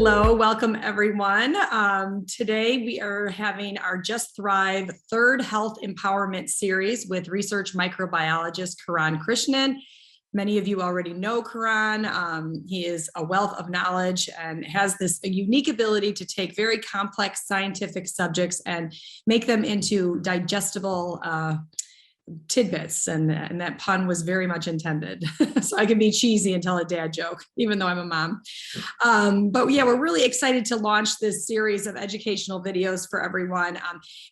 Hello, welcome everyone. Today we are having our Just Thrive third health empowerment series with research microbiologist Karan Krishnan. Many of you already know Karan. He is a wealth of knowledge and has this unique ability to take very complex scientific subjects and make them into digestible tidbits, and that pun was very much intended. So I can be cheesy and tell a dad joke, even though I'm a mom. But yeah, we're really excited to launch this series of educational videos for everyone.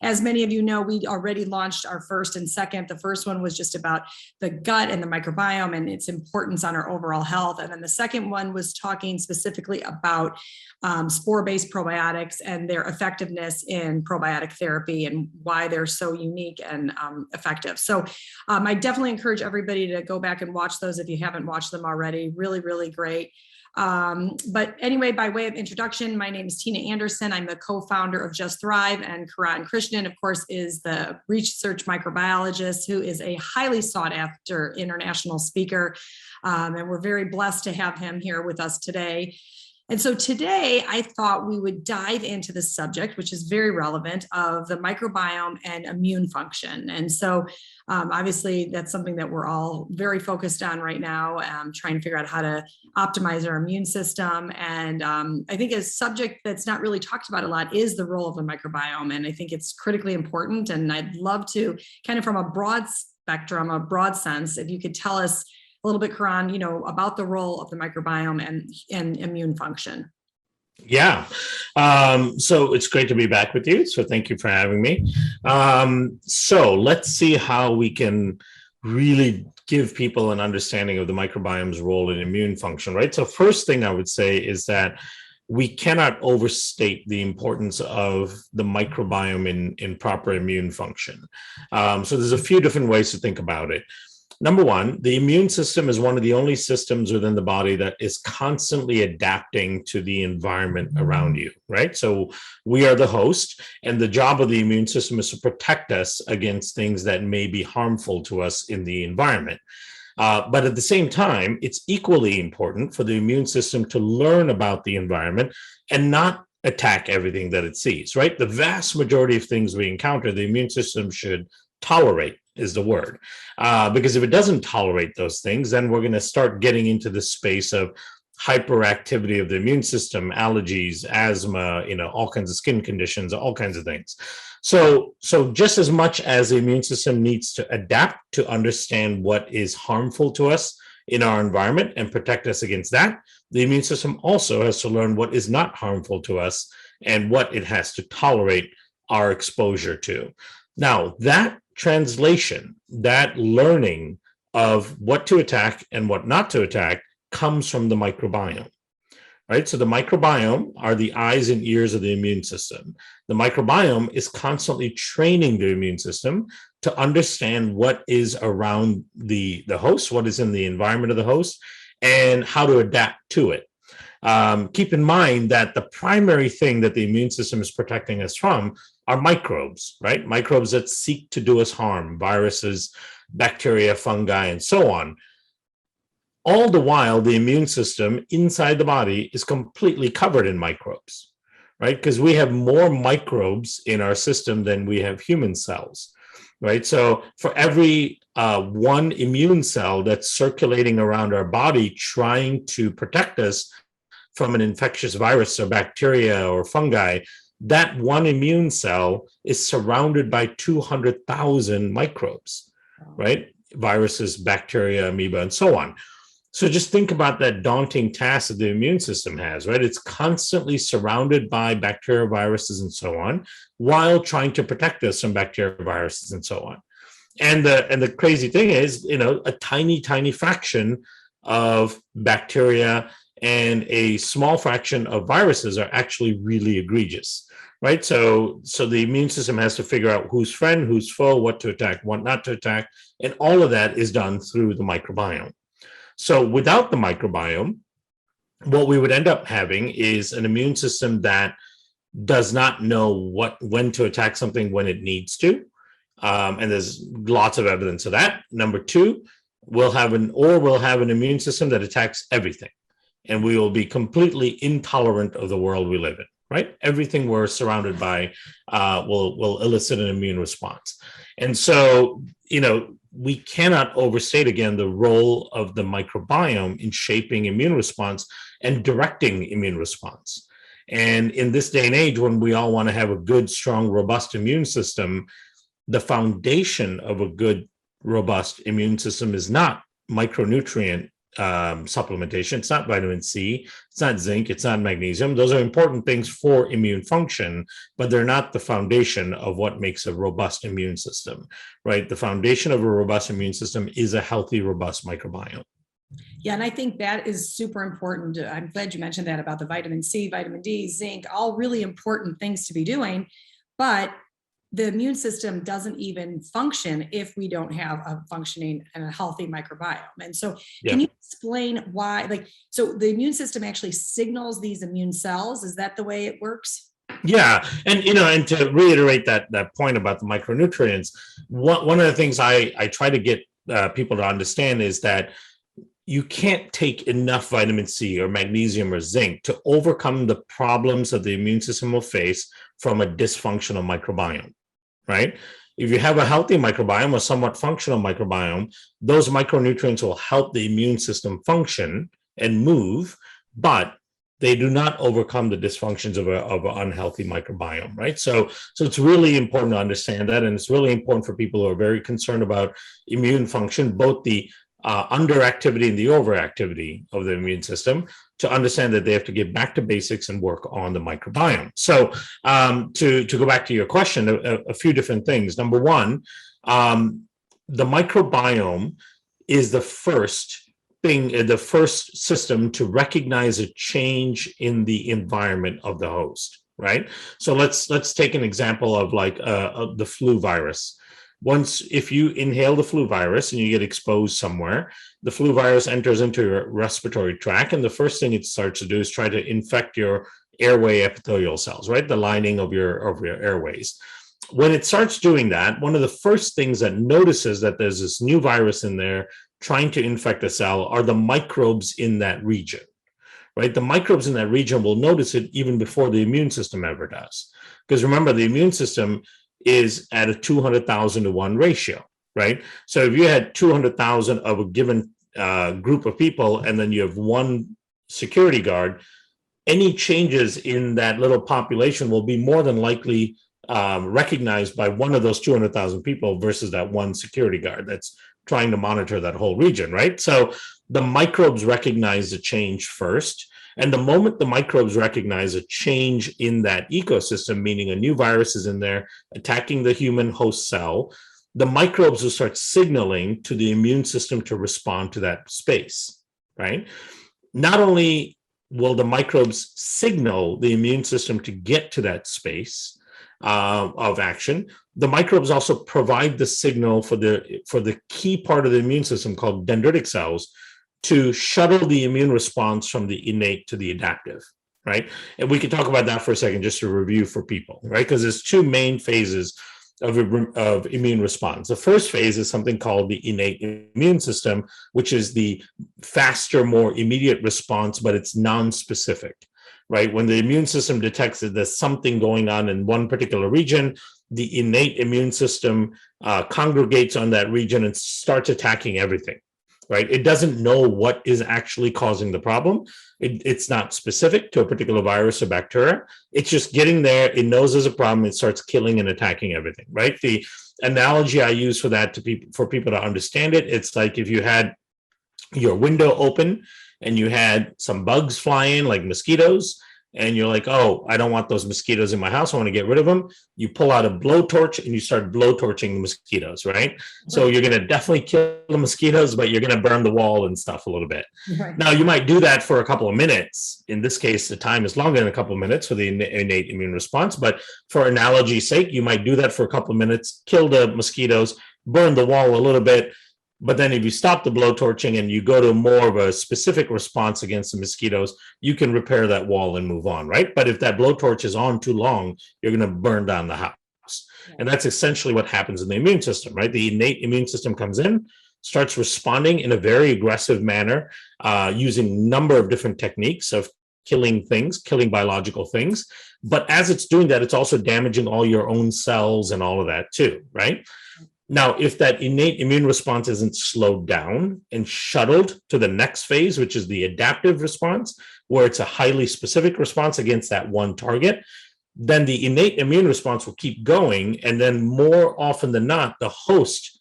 As many of you know, we already launched our first and second. The first one was just about the gut and the microbiome and its importance on our overall health. And then the second one was talking specifically about spore-based probiotics and their effectiveness in probiotic therapy and why they're so unique and effective. So I definitely encourage everybody to go back and watch those if you haven't watched them already. Really, really great. But anyway, by way of introduction, my name is Tina Anderson. I'm the co-founder of Just Thrive, and Karan Krishnan, of course, is the research microbiologist who is a highly sought after international speaker. And we're very blessed to have him here with us today. And so today I thought we would dive into the subject, which is very relevant, of the microbiome and immune function. And so obviously that's something that we're all very focused on right now, trying to figure out how to optimize our immune system. And I think a subject that's not really talked about a lot is the role of the microbiome. And I think it's critically important. And I'd love to kind of from a broad spectrum, a broad sense, if you could tell us a little bit, Karan, about the role of the microbiome and immune function. Yeah. So it's great to be back with you. So thank you for having me. So let's see how we can really give people an understanding of the microbiome's role in immune function, right? So first thing I would say is that we cannot overstate the importance of the microbiome in proper immune function. So there's a few different ways to think about it. Number one, the immune system is one of the only systems within the body that is constantly adapting to the environment around you, right? So we are the host, and the job of the immune system is to protect us against things that may be harmful to us in the environment. But at the same time, it's equally important for the immune system to learn about the environment and not attack everything that it sees, right? The vast majority of things we encounter, the immune system should tolerate, is the word. Because if it doesn't tolerate those things, then we're going to start getting into the space of hyperactivity of the immune system, allergies, asthma, all kinds of skin conditions, all kinds of things. So just as much as the immune system needs to adapt to understand what is harmful to us in our environment and protect us against that, the immune system also has to learn what is not harmful to us and what it has to tolerate our exposure to. Now, that translation, that learning of what to attack and what not to attack comes from the microbiome, right? So the microbiome are the eyes and ears of the immune system. The microbiome is constantly training the immune system to understand what is around the host, what is in the environment of the host, and how to adapt to it. Keep in mind that the primary thing that the immune system is protecting us from are microbes, right? Microbes that seek to do us harm, viruses, bacteria, fungi, and so on. All the while, the immune system inside the body is completely covered in microbes, right? Because we have more microbes in our system than we have human cells, right? So for every one immune cell that's circulating around our body trying to protect us from an infectious virus or bacteria or fungi, that one immune cell is surrounded by 200,000 microbes, right? Viruses, bacteria, amoeba, and so on. So just think about that daunting task that the immune system has, right? It's constantly surrounded by bacteria, viruses, and so on, while trying to protect us from bacteria, viruses, and so on. And the crazy thing is, a tiny, tiny fraction of bacteria and a small fraction of viruses are actually really egregious, right? So the immune system has to figure out who's friend, who's foe, what to attack, what not to attack, and all of that is done through the microbiome. So without the microbiome, what we would end up having is an immune system that does not know when to attack something when it needs to. And there's lots of evidence of that. Number two, we'll have an immune system that attacks everything. and we will be completely intolerant of the world we live in, right? Everything we're surrounded by will elicit an immune response. And so, we cannot overstate again the role of the microbiome in shaping immune response and directing immune response. And in this day and age, when we all want to have a good, strong, robust immune system, the foundation of a good, robust immune system is not micronutrient supplementation. It's not vitamin C, it's not zinc, it's not magnesium. Those are important things for immune function, but they're not the foundation of what makes a robust immune system, right? The foundation of a robust immune system is a healthy, robust microbiome. Yeah, and I think that is super important. I'm glad you mentioned that about the vitamin C, vitamin D, zinc, all really important things to be doing. But the immune system doesn't even function if we don't have a functioning and a healthy microbiome. And so can you explain why, so the immune system actually signals these immune cells? Is that the way it works? Yeah. And, and to reiterate that point about the micronutrients, one of the things I try to get people to understand is that you can't take enough vitamin C or magnesium or zinc to overcome the problems that the immune system will face from a dysfunctional microbiome, right? If you have a healthy microbiome, a somewhat functional microbiome, those micronutrients will help the immune system function and move, but they do not overcome the dysfunctions of an unhealthy microbiome, right? So it's really important to understand that, and it's really important for people who are very concerned about immune function, both the underactivity and the overactivity of the immune system, to understand that they have to get back to basics and work on the microbiome. So to go back to your question, a few different things. Number one, the microbiome is the first system to recognize a change in the environment of the host, right? So let's take an example of the flu virus. If you inhale the flu virus and you get exposed somewhere, the flu virus enters into your respiratory tract, and the first thing it starts to do is try to infect your airway epithelial cells, right? The lining of your airways. When it starts doing that, one of the first things that notices that there's this new virus in there trying to infect a cell are the microbes in that region, right? The microbes in that region will notice it even before the immune system ever does. Because remember, the immune system is at a 200,000 to 1 ratio, right? So if you had 200,000 of a given group of people, and then you have one security guard, any changes in that little population will be more than likely recognized by one of those 200,000 people versus that one security guard that's trying to monitor that whole region, right? So the microbes recognize the change first. And the moment the microbes recognize a change in that ecosystem, meaning a new virus is in there attacking the human host cell, the microbes will start signaling to the immune system to respond to that space, right? Not only will the microbes signal the immune system to get to that space of action, the microbes also provide the signal for the key part of the immune system called dendritic cells to shuttle the immune response from the innate to the adaptive, right? And we can talk about that for a second, just to review for people, right? Because there's two main phases of immune response. The first phase is something called the innate immune system, which is the faster, more immediate response, but it's non-specific, right? When the immune system detects that there's something going on in one particular region, the innate immune system congregates on that region and starts attacking everything. Right? It doesn't know what is actually causing the problem. It's not specific to a particular virus or bacteria. It's just getting there. It knows there's a problem. It starts killing and attacking everything, right? The analogy I use for that for people to understand it, it's like if you had your window open and you had some bugs fly in, like mosquitoes, and you're like, oh, I don't want those mosquitoes in my house. I want to get rid of them. You pull out a blowtorch and you start blowtorching the mosquitoes, right? So you're going to definitely kill the mosquitoes, but you're going to burn the wall and stuff a little bit. Right. Now, you might do that for a couple of minutes. In this case, the time is longer than a couple of minutes for the innate immune response. But for analogy's sake, you might do that for a couple of minutes, kill the mosquitoes, burn the wall a little bit. But then if you stop the blowtorching and you go to more of a specific response against the mosquitoes, you can repair that wall and move on, right? But if that blowtorch is on too long, you're going to burn down the house. And that's essentially what happens in the immune system, right? The innate immune system comes in, starts responding in a very aggressive manner, using a number of different techniques of killing things, killing biological things. But as it's doing that, it's also damaging all your own cells and all of that too, right? Now, if that innate immune response isn't slowed down and shuttled to the next phase, which is the adaptive response, where it's a highly specific response against that one target, then the innate immune response will keep going. And then more often than not, the host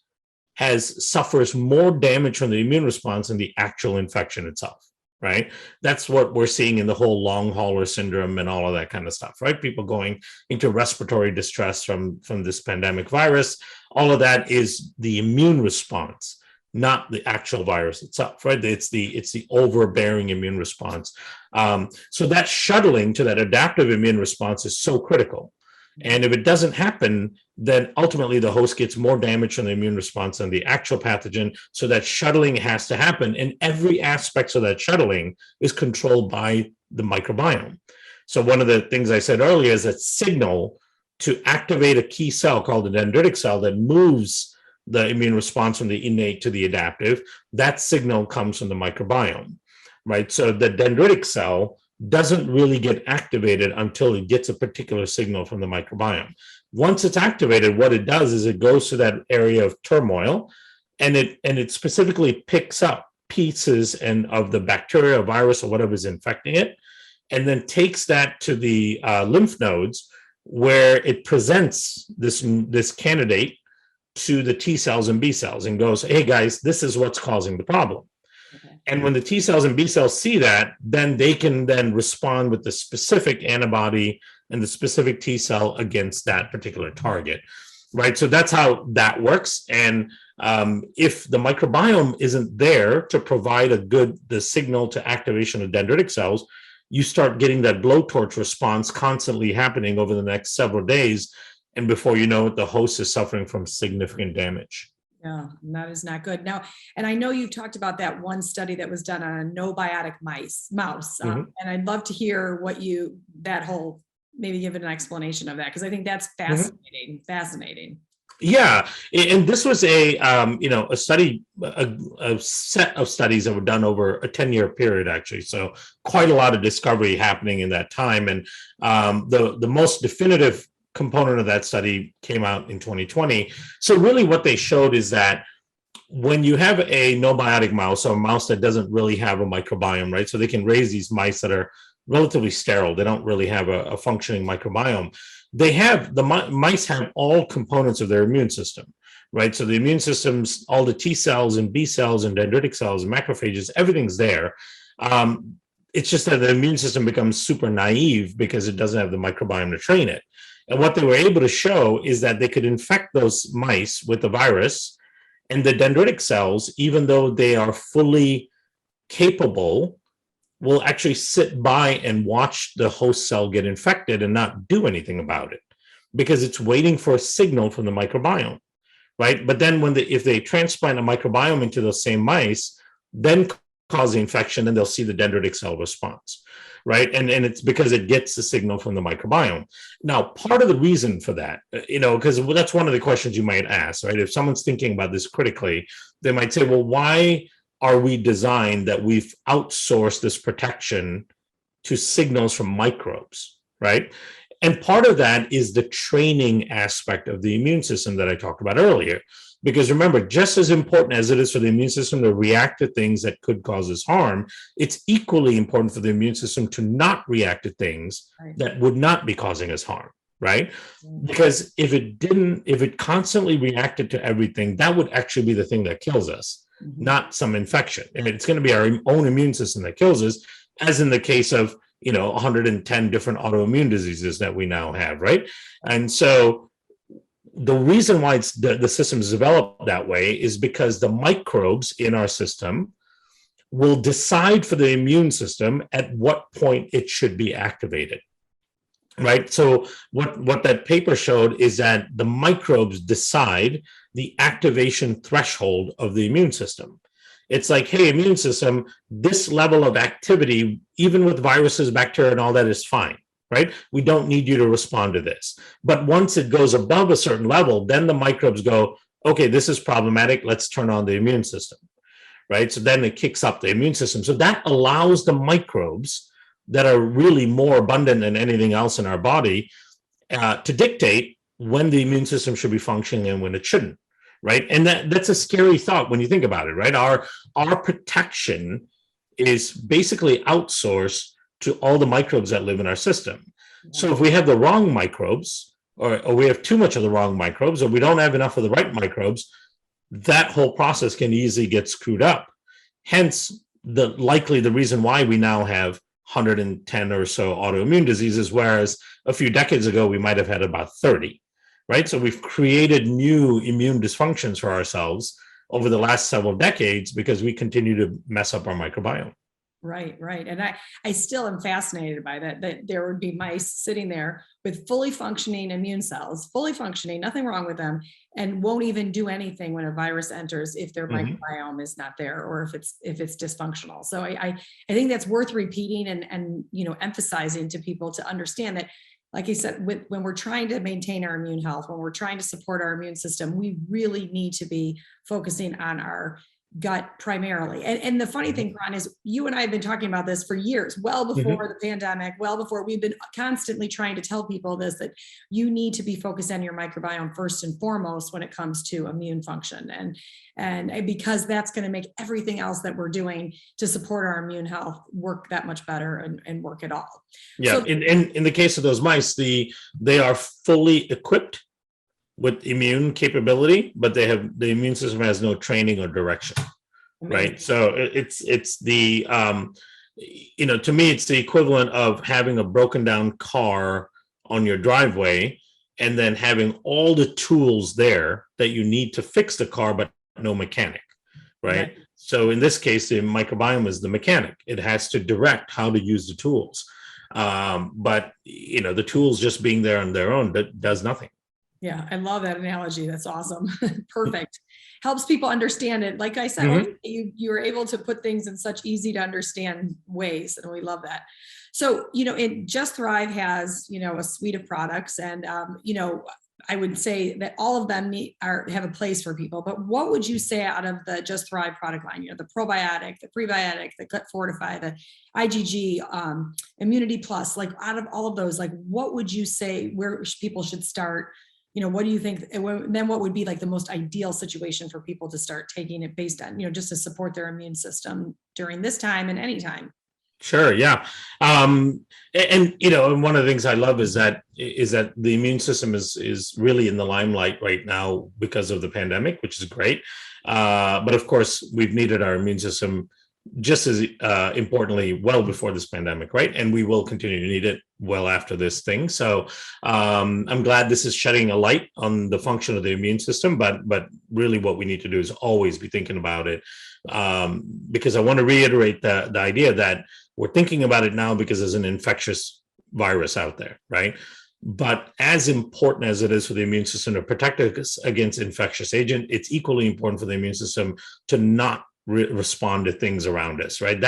suffers more damage from the immune response than the actual infection itself. Right? That's what we're seeing in the whole long hauler syndrome and all of that kind of stuff, right? People going into respiratory distress from this pandemic virus. All of that is the immune response, not the actual virus itself, right? It's the overbearing immune response. So that shuttling to that adaptive immune response is so critical. And if it doesn't happen, then ultimately the host gets more damage from the immune response than the actual pathogen. So that shuttling has to happen. And every aspect of that shuttling is controlled by the microbiome. So one of the things I said earlier is that signal to activate a key cell called the dendritic cell that moves the immune response from the innate to the adaptive. That signal comes from the microbiome, right? So the dendritic cell doesn't really get activated until it gets a particular signal from the microbiome. Once it's activated, what it does is it goes to that area of turmoil, and it specifically picks up pieces of the bacteria or virus or whatever is infecting it, and then takes that to the lymph nodes, where it presents this candidate to the T cells and B cells and goes, hey guys, this is what's causing the problem. And when the T cells and B cells see that, then they can then respond with the specific antibody and the specific T cell against that particular target, right? So that's how that works. And if the microbiome isn't there to provide the signal to activation of dendritic cells, you start getting that blowtorch response constantly happening over the next several days. And before you know it, the host is suffering from significant damage. Yeah, that is not good. Now, and I know you talked about that one study that was done on a no biotic mouse, and I'd love to hear maybe give it an explanation of that, because I think that's fascinating. Yeah, and this was a study, a set of studies that were done over a 10-year period, actually. So quite a lot of discovery happening in that time, and the most definitive component of that study came out in 2020. So really what they showed is that when you have a no biotic mouse, or a mouse that doesn't really have a microbiome, right? So they can raise these mice that are relatively sterile. They don't really have a functioning microbiome. Mice have all components of their immune system, right? So the immune system's, all the T cells and B cells and dendritic cells and macrophages, everything's there. It's just that the immune system becomes super naive because it doesn't have the microbiome to train it. And what they were able to show is that they could infect those mice with the virus, and the dendritic cells, even though they are fully capable, will actually sit by and watch the host cell get infected and not do anything about it, because it's waiting for a signal from the microbiome, right? But then if they transplant a microbiome into those same mice, then cause the infection, then they'll see the dendritic cell response, right? And it's because it gets the signal from the microbiome. Now, part of the reason for that, because that's one of the questions you might ask, right? If someone's thinking about this critically, they might say, well, why are we designed that we've outsourced this protection to signals from microbes, right? And part of that is the training aspect of the immune system that I talked about earlier. Because remember, just as important as it is for the immune system to react to things that could cause us harm, it's equally important for the immune system to not react to things that would not be causing us harm, right? Because if it constantly reacted to everything, that would actually be the thing that kills us, not some infection. And it's going to be our own immune system that kills us, as in the case of 110 different autoimmune diseases that we now have, right? And so the reason why the system is developed that way is because the microbes in our system will decide for the immune system at what point it should be activated, right? So what that paper showed is that the microbes decide the activation threshold of the immune system. It's like, hey, immune system, this level of activity, even with viruses, bacteria, and all that, is fine, right? We don't need you to respond to this. But once it goes above a certain level, then the microbes go, okay, this is problematic. Let's turn on the immune system, right? So then it kicks up the immune system. So that allows the microbes that are really more abundant than anything else in our body to dictate when the immune system should be functioning and when it shouldn't, right? And that's a scary thought when you think about it, right? Our protection is basically outsourced to all the microbes that live in our system. So if we have the wrong microbes, or we have too much of the wrong microbes, or we don't have enough of the right microbes, that whole process can easily get screwed up. Hence, the reason why we now have 110 or so autoimmune diseases, whereas a few decades ago we might have had about 30, right? So we've created new immune dysfunctions for ourselves over the last several decades because we continue to mess up our microbiome. Right. And I still am fascinated by that there would be mice sitting there with fully functioning immune cells, fully functioning, nothing wrong with them, and won't even do anything when a virus enters if their microbiome is not there or if it's dysfunctional. So I think that's worth repeating and emphasizing to people to understand that, like I said, when we're trying to maintain our immune health, when we're trying to support our immune system, we really need to be focusing on our gut primarily. And the funny thing, Ron, is you and I have been talking about this for years, well before the pandemic, well before. We've been constantly trying to tell people that you need to be focused on your microbiome first and foremost when it comes to immune function. And because that's going to make everything else that we're doing to support our immune health work that much better and work at all. Yeah. So, in the case of those mice, they are fully equipped with immune capability, but the immune system has no training or direction, right? So it's the to me it's the equivalent of having a broken down car on your driveway and then having all the tools there that you need to fix the car, but no mechanic, right? So in this case, the microbiome is the mechanic. It has to direct how to use the tools, but the tools just being there on their own does nothing. Yeah, I love that analogy. That's awesome. Perfect. Helps people understand it. Like I said, you were able to put things in such easy to understand ways, and we love that. So, Just Thrive has, a suite of products, and I would say that all of them have a place for people. But what would you say out of the Just Thrive product line? The probiotic, the prebiotic, the gut fortify, the IgG, Immunity Plus, like out of all of those, like what would you say where people should start? What do you think? And then what would be like the most ideal situation for people to start taking it based on, just to support their immune system during this time and any time? Sure. Yeah. And one of the things I love is that the immune system is really in the limelight right now because of the pandemic, which is great. But of course, we've needed our immune system just as importantly well before this pandemic, right? And we will continue to need it well after this thing. So I'm glad this is shedding a light on the function of the immune system, but really what we need to do is always be thinking about it, because I want to reiterate the idea that we're thinking about it now because there's an infectious virus out there, right? But as important as it is for the immune system to protect us against infectious agent, it's equally important for the immune system to not respond to things around us, right?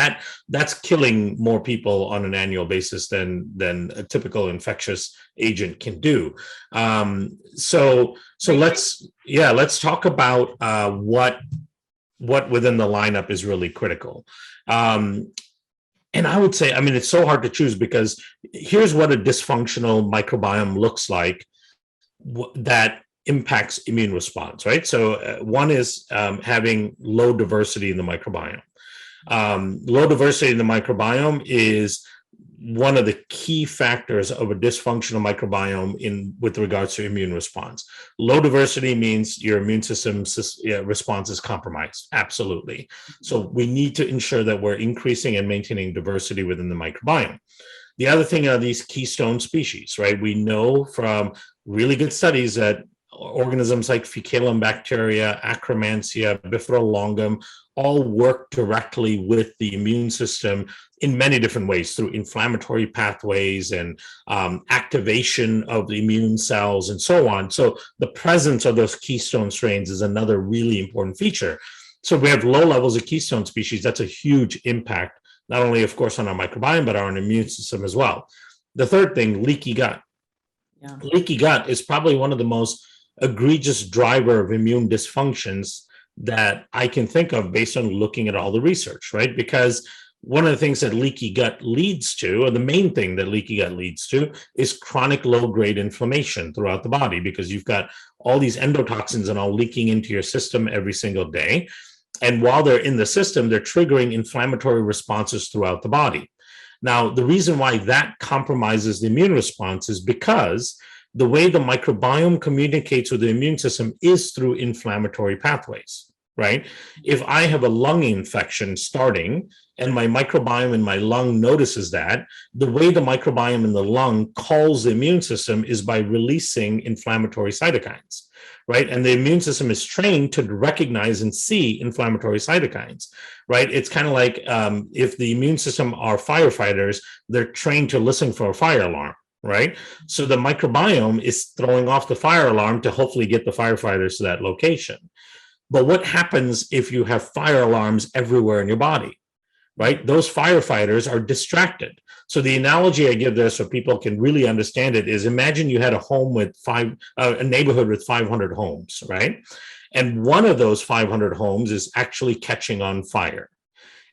That's killing more people on an annual basis than a typical infectious agent can do. So let's talk about what within the lineup is really critical. And I would say, it's so hard to choose because here's what a dysfunctional microbiome looks like that impacts immune response, right? So one is having low diversity in the microbiome. Low diversity in the microbiome is one of the key factors of a dysfunctional microbiome with regards to immune response. Low diversity means your immune system response is compromised. Absolutely. So we need to ensure that we're increasing and maintaining diversity within the microbiome. The other thing are these keystone species, right? We know from really good studies that organisms like Fecalum bacteria, Akkermansia, Bifidolongum all work directly with the immune system in many different ways through inflammatory pathways and activation of the immune cells and so on. So the presence of those keystone strains is another really important feature. So we have low levels of keystone species. That's a huge impact, not only, of course, on our microbiome, but our immune system as well. The third thing, leaky gut. Yeah. Leaky gut is probably one of the most egregious driver of immune dysfunctions that I can think of based on looking at all the research, right? Because one of the things that leaky gut leads to, or the main thing that leaky gut leads to, is chronic low-grade inflammation throughout the body, because you've got all these endotoxins and all leaking into your system every single day. And while they're in the system, they're triggering inflammatory responses throughout the body. Now, the reason why that compromises the immune response is because the way the microbiome communicates with the immune system is through inflammatory pathways, right? If I have a lung infection starting and my microbiome in my lung notices that, the way the microbiome in the lung calls the immune system is by releasing inflammatory cytokines, right? And the immune system is trained to recognize and see inflammatory cytokines, right? It's kind of like if the immune system are firefighters, they're trained to listen for a fire alarm, right? So the microbiome is throwing off the fire alarm to hopefully get the firefighters to that location. But what happens if you have fire alarms everywhere in your body, right? Those firefighters are distracted. So the analogy I give there so people can really understand it is, imagine you had a home with a neighborhood with 500 homes, right? And one of those 500 homes is actually catching on fire.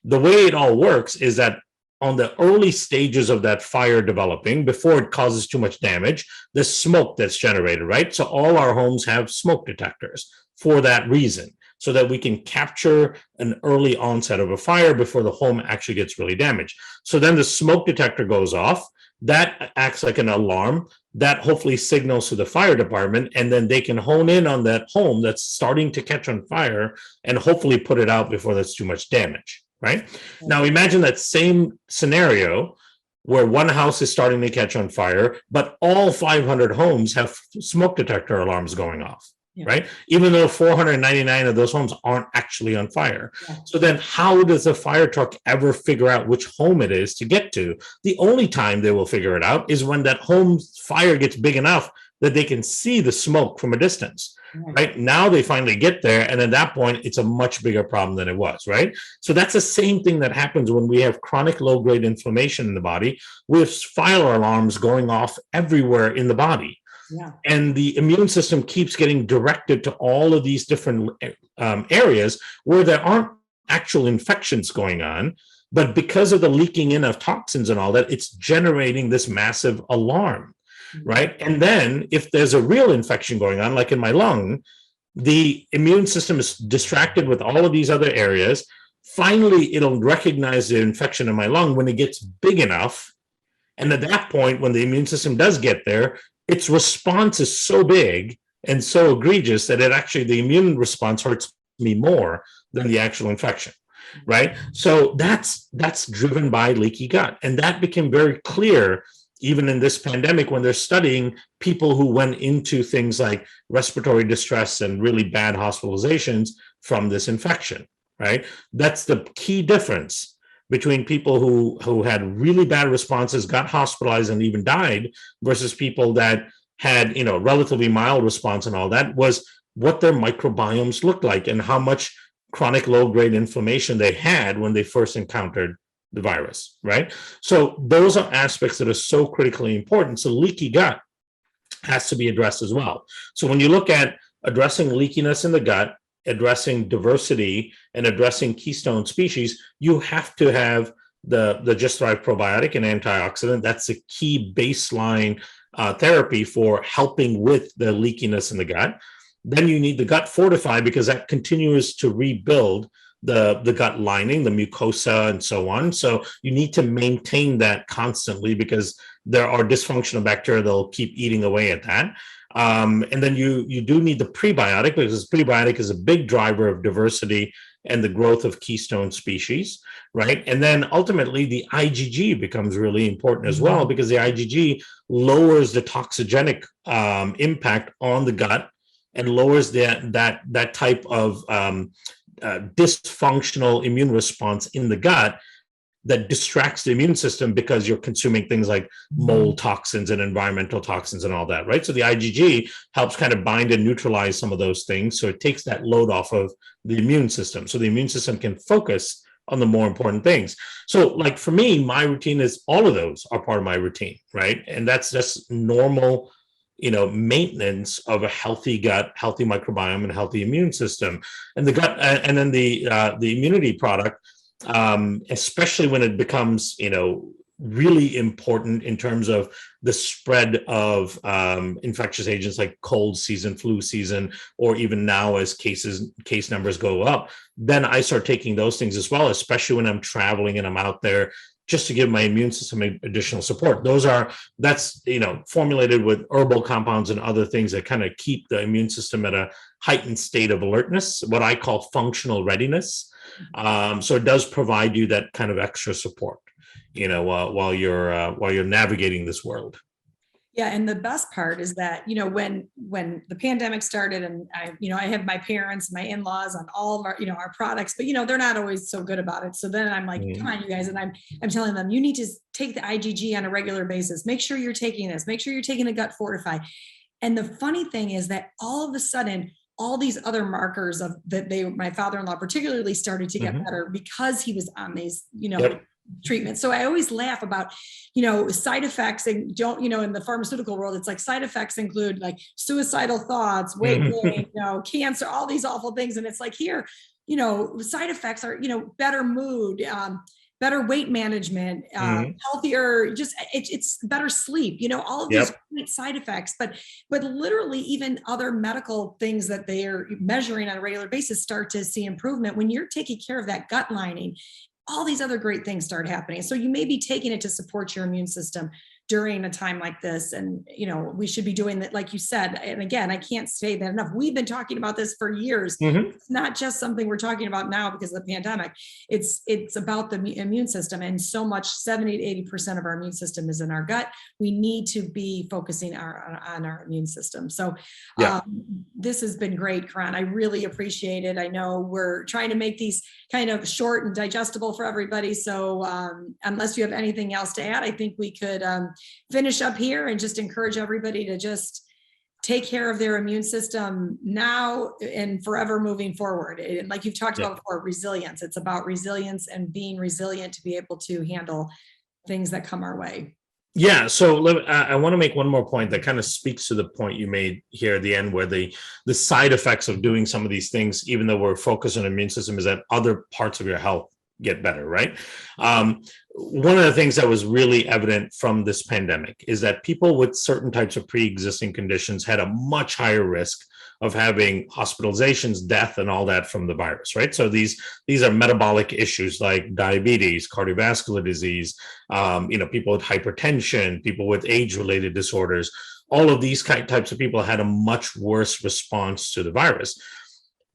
The way it all works is that on the early stages of that fire developing, before it causes too much damage, there's smoke that's generated, right? So all our homes have smoke detectors for that reason, so that we can capture an early onset of a fire before the home actually gets really damaged. So then the smoke detector goes off, that acts like an alarm, that hopefully signals to the fire department, and then they can hone in on that home that's starting to catch on fire and hopefully put it out before there's too much damage, right? Now imagine that same scenario where one house is starting to catch on fire, but all 500 homes have smoke detector alarms going off. Yeah. Right? Even though 499 of those homes aren't actually on fire. Yeah. So then how does a fire truck ever figure out which home it is to get to? The only time they will figure it out is when that home's fire gets big enough that they can see the smoke from a distance. Right? Now they finally get there, and at that point, it's a much bigger problem than it was, right? So that's the same thing that happens when we have chronic low-grade inflammation in the body. We have fire alarms going off everywhere in the body. Yeah. And the immune system keeps getting directed to all of these different areas where there aren't actual infections going on, but because of the leaking in of toxins and all that, it's generating this massive alarm, right? And then if there's a real infection going on, like in my lung, the immune system is distracted with all of these other areas. Finally, it'll recognize the infection in my lung when it gets big enough. And at that point, when the immune system does get there, its response is so big and so egregious that the immune response hurts me more than the actual infection, right? So that's driven by leaky gut. And that became very clear even in this pandemic when they're studying people who went into things like respiratory distress and really bad hospitalizations from this infection, right? That's the key difference between people who had really bad responses, got hospitalized and even died, versus people that had, relatively mild response and all that, was what their microbiomes looked like and how much chronic low-grade inflammation they had when they first encountered the virus, right? So those are aspects that are so critically important. So leaky gut has to be addressed as well. So when you look at addressing leakiness in the gut, addressing diversity, and addressing keystone species, you have to have the Just Thrive probiotic and antioxidant. That's a key baseline therapy for helping with the leakiness in the gut. Then you need the gut fortify, because that continues to rebuild the gut lining, the mucosa, and so on. So you need to maintain that constantly, because there are dysfunctional bacteria that will keep eating away at that. And then you do need the prebiotic, because prebiotic is a big driver of diversity and the growth of keystone species, right? And then ultimately the IgG becomes really important as well, because the IgG lowers the toxigenic impact on the gut and lowers that type of dysfunctional immune response in the gut that distracts the immune system, because you're consuming things like mold toxins and environmental toxins and all that, right? So the IgG helps kind of bind and neutralize some of those things. So it takes that load off of the immune system. So the immune system can focus on the more important things. So like for me, my routine is all of those are part of my routine, right? And that's just normal maintenance of a healthy gut, healthy microbiome, and healthy immune system. And the gut, and then the immunity product, especially when it becomes, really important in terms of the spread of infectious agents like cold season, flu season, or even now as case numbers go up, then I start taking those things as well, especially when I'm traveling and I'm out there, just to give my immune system additional support. That's formulated with herbal compounds and other things that kind of keep the immune system at a heightened state of alertness, what I call functional readiness. So it does provide you that kind of extra support, while you're navigating this world. Yeah, and the best part is that, when the pandemic started, and I have my parents, my in-laws on all of our, our products, but they're not always so good about it. So then I'm like, come on, you guys, and I'm telling them, you need to take the IgG on a regular basis. Make sure you're taking this. Make sure you're taking a Gut Fortify. And the funny thing is that all of a sudden, all these other markers my father-in-law particularly started to get better because he was on these, Yep. treatment. So I always laugh about, side effects, and don't, in the pharmaceutical world, it's like side effects include like suicidal thoughts, weight gain, cancer, all these awful things. And it's like here, side effects are, better mood, better weight management, healthier, just it's better sleep, all of these great side effects, but literally even other medical things that they are measuring on a regular basis start to see improvement when you're taking care of that gut lining. All these other great things start happening. So you may be taking it to support your immune system during a time like this. And, we should be doing that, like you said. And again, I can't say that enough. We've been talking about this for years. It's not just something we're talking about now because of the pandemic. It's about the immune system. And so much, 70 to 80% of our immune system is in our gut. We need to be focusing on our immune system. So this has been great, Karan. I really appreciate it. I know we're trying to make these kind of short and digestible for everybody. So unless you have anything else to add, I think we could finish up here and just encourage everybody to just take care of their immune system now and forever moving forward. And like you've talked about before, resilience. It's about resilience and being resilient to be able to handle things that come our way. Yeah, so I want to make one more point that kind of speaks to the point you made here at the end, where the side effects of doing some of these things, even though we're focused on the immune system, is that other parts of your health get better, right? One of the things that was really evident from this pandemic is that people with certain types of pre-existing conditions had a much higher risk of having hospitalizations, death, and all that from the virus, right? So these are metabolic issues like diabetes, cardiovascular disease, people with hypertension, people with age-related disorders. All of these types of people had a much worse response to the virus.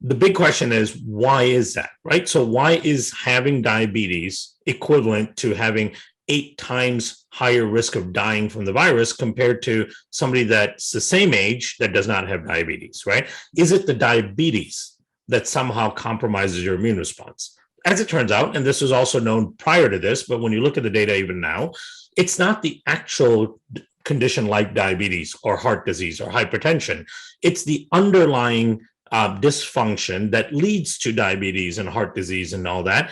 The big question is, why is that, right? So why is having diabetes equivalent to having 8 times higher risk of dying from the virus compared to somebody that's the same age that does not have diabetes, right? Is it the diabetes that somehow compromises your immune response? As it turns out, and this was also known prior to this, but when you look at the data even now, it's not the actual condition like diabetes or heart disease or hypertension. It's the underlying dysfunction that leads to diabetes and heart disease and all that.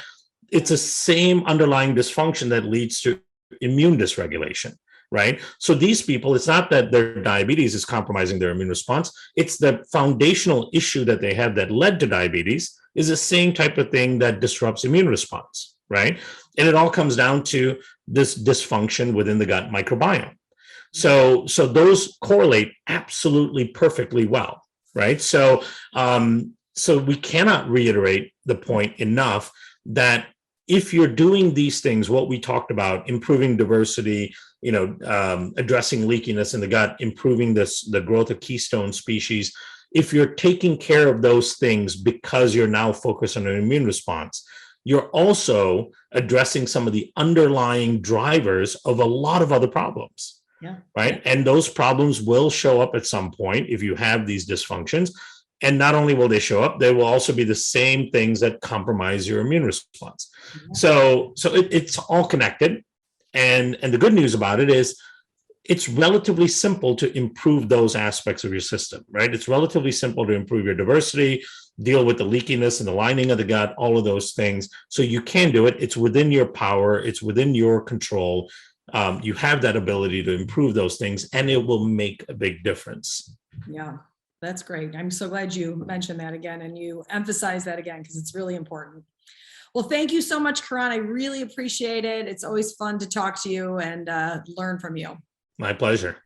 It's the same underlying dysfunction that leads to immune dysregulation, right? So these people, it's not that their diabetes is compromising their immune response. It's the foundational issue that they have that led to diabetes is the same type of thing that disrupts immune response, right? And it all comes down to this dysfunction within the gut microbiome. So those correlate absolutely perfectly well, right? So we cannot reiterate the point enough that if you're doing these things, what we talked about, improving diversity, addressing leakiness in the gut, improving the growth of keystone species, if you're taking care of those things because you're now focused on an immune response, you're also addressing some of the underlying drivers of a lot of other problems. Yeah. Right. And those problems will show up at some point if you have these dysfunctions. And not only will they show up, they will also be the same things that compromise your immune response. Yeah. So it's all connected. And the good news about it is it's relatively simple to improve those aspects of your system, right? It's relatively simple to improve your diversity, deal with the leakiness and the lining of the gut, all of those things. So you can do it. It's within your power. It's within your control. you have that ability to improve those things, and it will make a big difference. Yeah, that's great. I'm so glad you mentioned that again and you emphasize that again, because it's really important. Well, thank you so much, Karan. I really appreciate it. It's always fun to talk to you and learn from you. My pleasure.